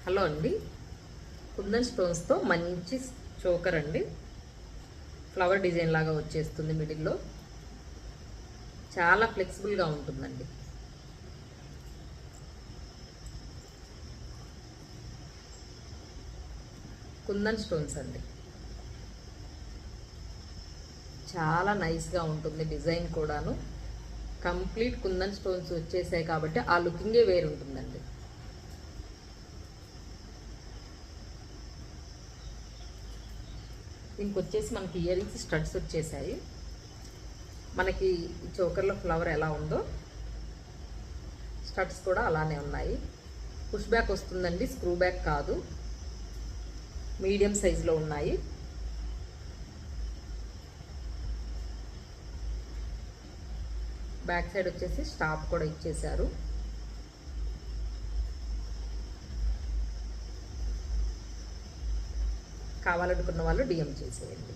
Hello అండి, కుందన్ స్టోన్స్తో మంచి చోకర్ అండి. ఫ్లవర్ డిజైన్ లాగా వచ్చేస్తుంది మిడిల్లో. చాలా ఫ్లెక్సిబుల్గా ఉంటుందండి. కుందన్ స్టోన్స్ అండి. చాలా నైస్గా ఉంటుంది డిజైన్ కూడాను. కంప్లీట్ కుందన్ స్టోన్స్ వచ్చేసాయి కాబట్టి ఆ లుకింగే వేరు ఉంటుందండి. దీనికి వచ్చేసి మనకి ఇయర్ రింగ్స్ స్టడ్స్ వచ్చేసాయి. మనకి ఈ చోకర్లో ఫ్లవర్ ఎలా ఉందో స్టడ్స్ కూడా అలానే ఉన్నాయి. పుష్ బ్యాక్ వస్తుందండి, స్క్రూ బ్యాక్ కాదు. మీడియం సైజులో ఉన్నాయి. బ్యాక్ సైడ్ వచ్చేసి స్టాప్ కూడా ఇచ్చేశారు. కావాలనుకున్న వాళ్ళు డిఎం చేసేయండి.